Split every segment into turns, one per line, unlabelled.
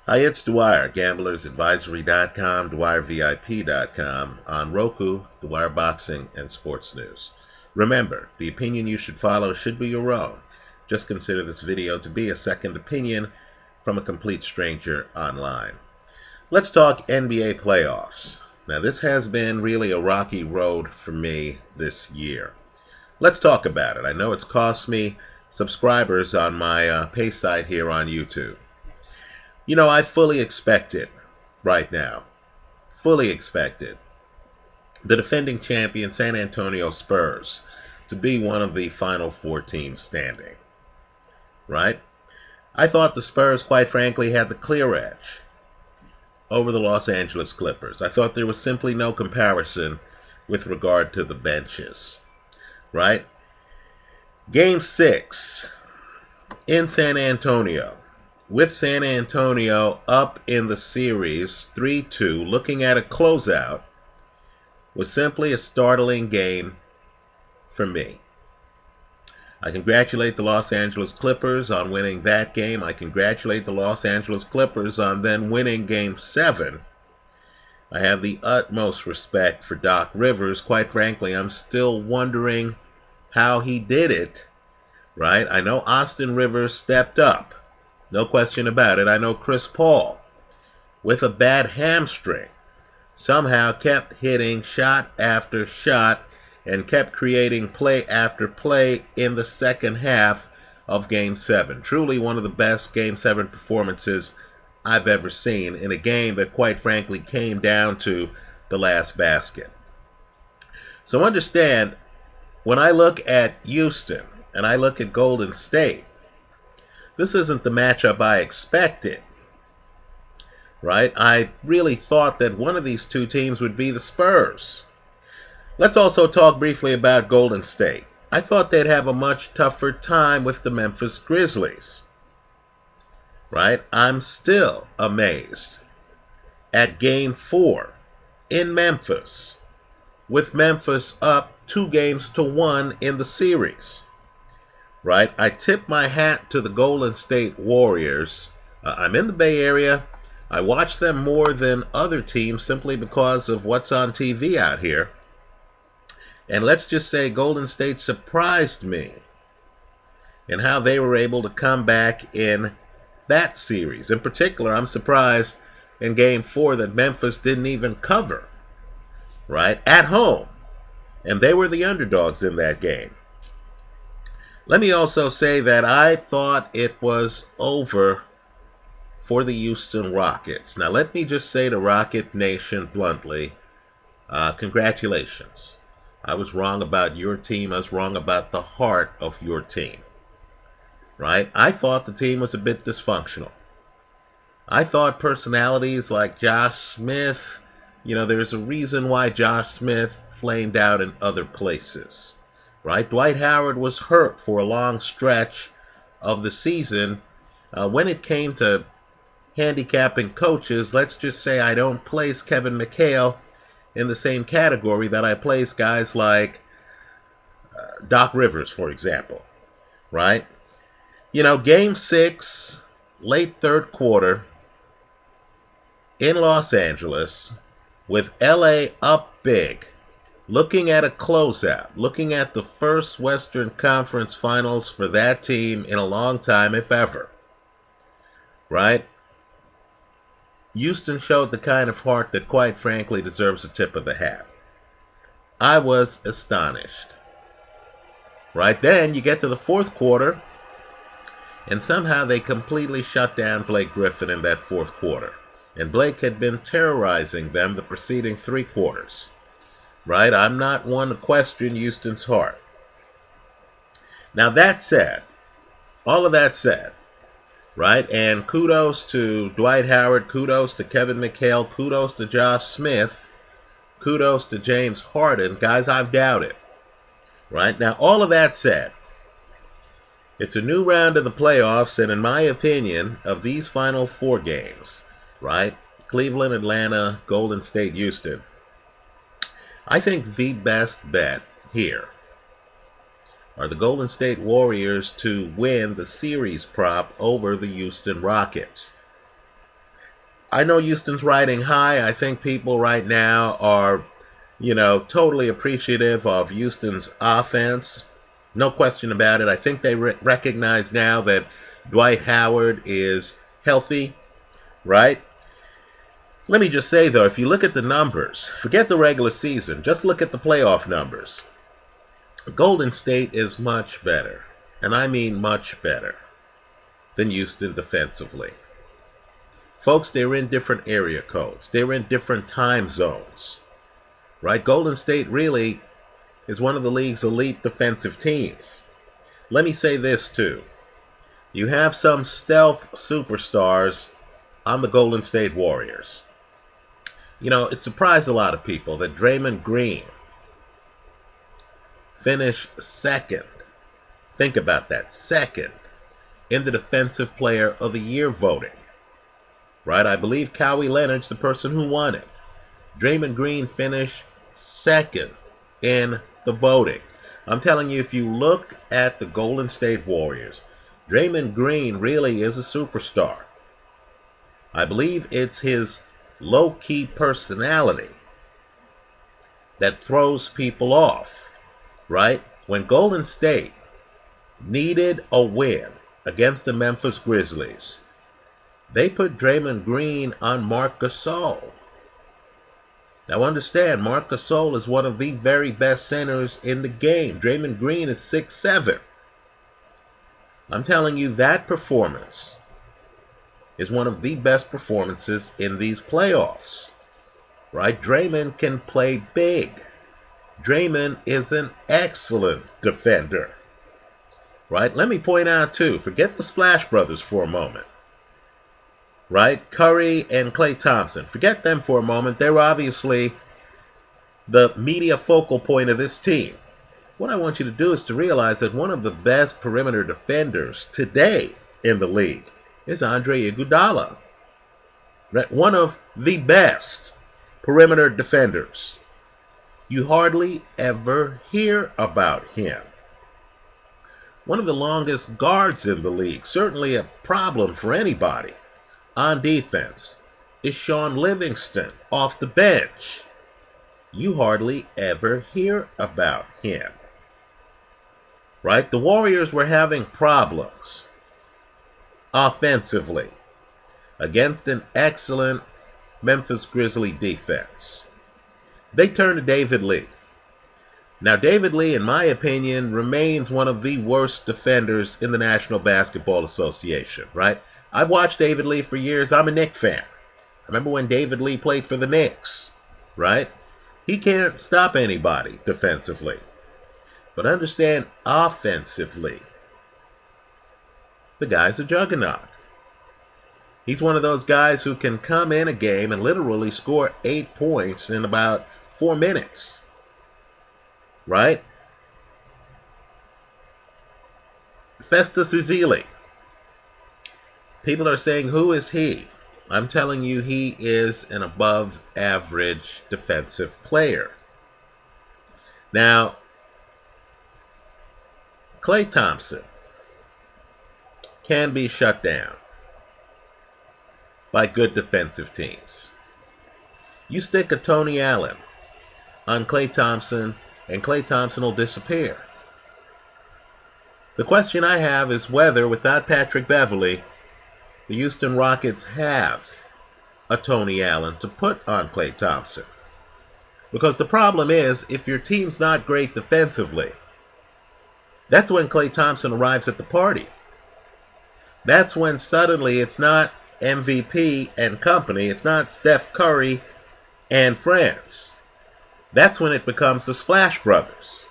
Hi, it's Dwyer, gamblersadvisory.com, DwyerVIP.com, on Roku, Dwyer Boxing, and Sports News. Remember, the opinion you should follow should be your own. Just consider this video to be a second opinion from a complete stranger online. Let's talk NBA playoffs. Now, this has been really a rocky road for me this year. Let's talk about it. I know it's cost me subscribers on my pay site here on YouTube. You know, I fully expect it right now. Fully expected the defending champion San Antonio Spurs to be one of the Final Four teams standing. Right? I thought the Spurs, quite frankly, had the clear edge over the Los Angeles Clippers. I thought there was simply no comparison with regard to the benches. Right? Game 6 in San Antonio, with San Antonio up in the series 3-2, looking at a closeout, was simply a startling game for me. I congratulate the Los Angeles Clippers on winning that game. I congratulate the Los Angeles Clippers on then winning Game 7. I have the utmost respect for Doc Rivers. Quite frankly, I'm still wondering how he did it. Right? I know Austin Rivers stepped up. No question about it. I know Chris Paul, with a bad hamstring, somehow kept hitting shot after shot and kept creating play after play in the second half of Game 7. Truly one of the best Game 7 performances I've ever seen in a game that, quite frankly, came down to the last basket. So understand, when I look at Houston and I look at Golden State, this isn't the matchup I expected, right? I really thought that one of these two teams would be the Spurs. Let's also talk briefly about Golden State. I thought they'd have a much tougher time with the Memphis Grizzlies, right? I'm still amazed at Game 4 in Memphis, with Memphis up 2-1 in the series. Right? I tip my hat to the Golden State Warriors. I'm in the Bay Area. I watch them more than other teams simply because of what's on TV out here. And let's just say Golden State surprised me in how they were able to come back in that series. In particular, I'm surprised in Game 4 that Memphis didn't even cover, right, at home. And they were the underdogs in that game. Let me also say that I thought it was over for the Houston Rockets. Now, let me just say to Rocket Nation bluntly, congratulations. I was wrong about your team. I was wrong about the heart of your team. Right? I thought the team was a bit dysfunctional. I thought personalities like Josh Smith, there's a reason why Josh Smith flamed out in other places. Right? Dwight Howard was hurt for a long stretch of the season. When it came to handicapping coaches, let's just say I don't place Kevin McHale in the same category that I place guys like Doc Rivers, for example. Right? Game 6, late third quarter, in Los Angeles, with LA up big. Looking at a closeout, looking at the first Western Conference Finals for that team in a long time, if ever. Right? Houston showed the kind of heart that, quite frankly, deserves a tip of the hat. I was astonished. Right then, you get to the fourth quarter, and somehow they completely shut down Blake Griffin in that fourth quarter. And Blake had been terrorizing them the preceding 3 quarters. Right? I'm not one to question Houston's heart. Now, that said, all of that said, right? And kudos to Dwight Howard, kudos to Kevin McHale, kudos to Josh Smith, kudos to James Harden. Guys, I've doubted. Right? Now, all of that said, it's a new round of the playoffs, and in my opinion, of these Final 4 games, right? Cleveland, Atlanta, Golden State, Houston, I think the best bet here are the Golden State Warriors to win the series prop over the Houston Rockets. I know Houston's riding high. I think people right now are, totally appreciative of Houston's offense. No question about it. I think they recognize now that Dwight Howard is healthy, right? Let me just say, though, if you look at the numbers, forget the regular season, just look at the playoff numbers. Golden State is much better, and I mean much better, than Houston defensively. Folks, they're in different area codes. They're in different time zones, right? Golden State really is one of the league's elite defensive teams. Let me say this, too. You have some stealth superstars on the Golden State Warriors. It surprised a lot of people that Draymond Green finished second. Think about that, second in the Defensive Player of the Year voting. Right? I believe Kawhi Leonard's the person who won it. Draymond Green finished second in the voting. I'm telling you, if you look at the Golden State Warriors, Draymond Green really is a superstar. I believe it's his low-key personality that throws people off, right? When Golden State needed a win against the Memphis Grizzlies, they put Draymond Green on Marc Gasol. Now understand, Marc Gasol is one of the very best centers in the game. Draymond Green is 6'7". I'm telling you, that performance is one of the best performances in these playoffs. Right? Draymond can play big. Draymond is an excellent defender. Right? Let me point out, too, forget the Splash Brothers for a moment. Right? Curry and Klay Thompson. Forget them for a moment. They're obviously the media focal point of this team. What I want you to do is to realize that one of the best perimeter defenders today in the league is Andre Iguodala. Right? One of the best perimeter defenders. You hardly ever hear about him. One of the longest guards in the league, certainly a problem for anybody on defense, is Sean Livingston off the bench. You hardly ever hear about him. Right? The Warriors were having problems offensively against an excellent Memphis Grizzly defense. They turned to David Lee. Now, David Lee, in my opinion, remains one of the worst defenders in the National Basketball Association, right? I've watched David Lee for years. I'm a Knicks fan. I remember when David Lee played for the Knicks, right? He can't stop anybody defensively. But understand, offensively, the guy's a juggernaut. He's one of those guys who can come in a game and literally score 8 points in about 4 minutes. Right? Festus Ezeli. People are saying, who is he? I'm telling you, he is an above-average defensive player. Now, Klay Thompson can be shut down by good defensive teams. You stick a Tony Allen on Klay Thompson, and Klay Thompson will disappear. The question I have is whether, without Patrick Beverley, the Houston Rockets have a Tony Allen to put on Klay Thompson. Because the problem is, if your team's not great defensively, that's when Klay Thompson arrives at the party. That's when suddenly it's not MVP and company, it's not Steph Curry and friends. That's when it becomes the Splash Brothers.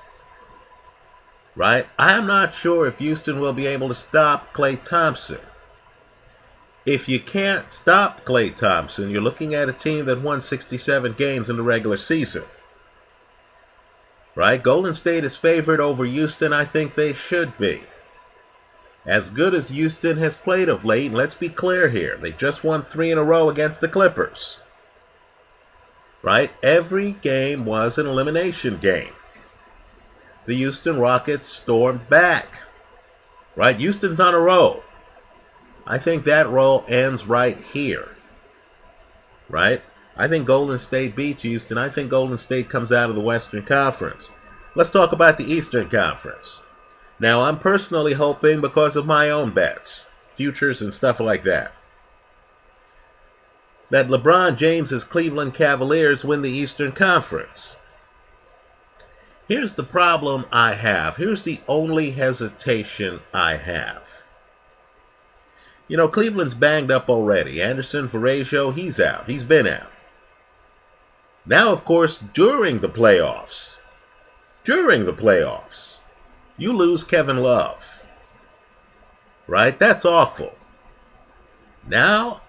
Right? I'm not sure if Houston will be able to stop Klay Thompson. If you can't stop Klay Thompson, you're looking at a team that won 67 games in the regular season. Right? Golden State is favored over Houston. I think they should be. As good as Houston has played of late, and let's be clear here, they just won 3 in a row against the Clippers. Right? Every game was an elimination game. The Houston Rockets stormed back. Right? Houston's on a roll. I think that roll ends right here. right? I think Golden State beats Houston. I think Golden State comes out of the Western Conference. Let's talk about the Eastern Conference. Now, I'm personally hoping, because of my own bets, futures and stuff like that LeBron James's Cleveland Cavaliers win the Eastern Conference. Here's the problem I have. Here's the only hesitation I have. You know, Cleveland's banged up already. Anderson, Varejao, he's out. He's been out. Now, of course, during the playoffs, you lose Kevin Love. Right? That's awful. Now,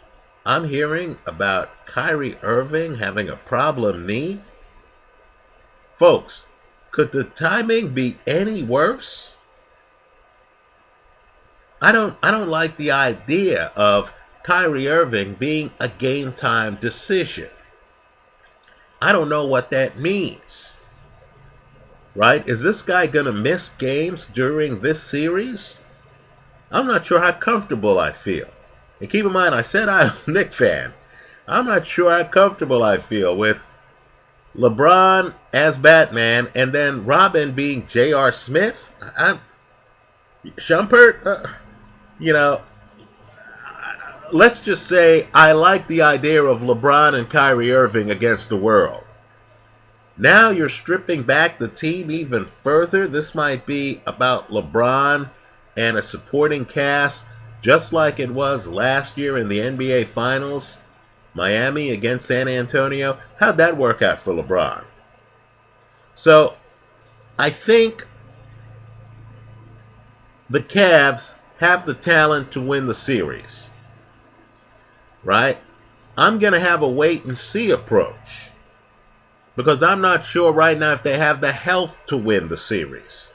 I'm hearing about Kyrie Irving having a problem knee. Folks, could the timing be any worse? I don't like the idea of Kyrie Irving being a game time decision. I don't know what that means. Right? Is this guy going to miss games during this series? I'm not sure how comfortable I feel. And keep in mind, I said I was a Knicks fan. I'm not sure how comfortable I feel with LeBron as Batman and then Robin being J.R. Smith. Shumpert, you know, let's just say I like the idea of LeBron and Kyrie Irving against the world. Now you're stripping back the team even further. This might be about LeBron and a supporting cast, just like it was last year in the NBA Finals, Miami against San Antonio. How'd that work out for LeBron? So I think the Cavs have the talent to win the series, right? I'm going to have a wait-and-see approach because I'm not sure right now if they have the health to win the series,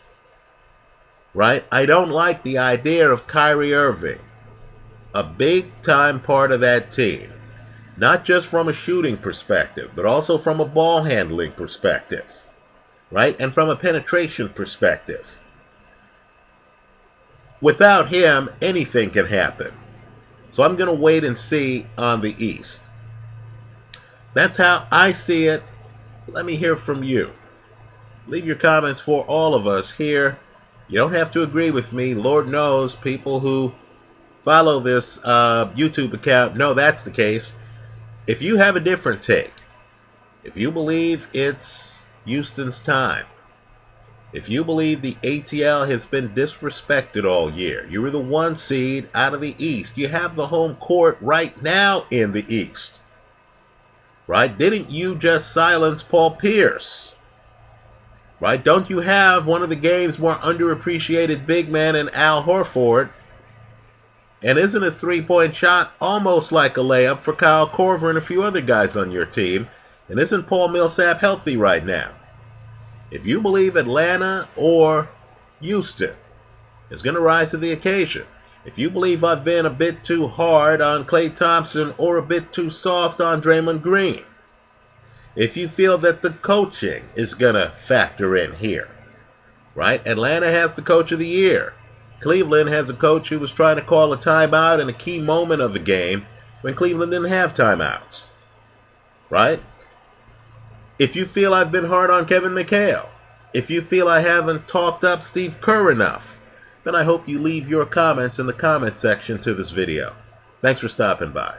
right? I don't like the idea of Kyrie Irving, a big-time part of that team, not just from a shooting perspective, but also from a ball-handling perspective, right? And from a penetration perspective. Without him, anything can happen. So I'm going to wait and see on the East. That's how I see it. Let me hear from you. Leave your comments for all of us here. You don't have to agree with me. Lord knows people who follow this YouTube account know that's the case. If you have a different take, if you believe it's Houston's time, if you believe the ATL has been disrespected all year, you were the 1 seed out of the East. You have the home court right now in the East. Right? Didn't you just silence Paul Pierce? Right? Don't you have one of the game's more underappreciated big men in Al Horford? And isn't a three-point shot almost like a layup for Kyle Korver and a few other guys on your team? And isn't Paul Millsap healthy right now? If you believe Atlanta or Houston is going to rise to the occasion, if you believe I've been a bit too hard on Klay Thompson or a bit too soft on Draymond Green, if you feel that the coaching is going to factor in here, right? Atlanta has the coach of the year. Cleveland has a coach who was trying to call a timeout in a key moment of the game when Cleveland didn't have timeouts, right? If you feel I've been hard on Kevin McHale, if you feel I haven't talked up Steve Kerr enough, then I hope you leave your comments in the comment section to this video. Thanks for stopping by.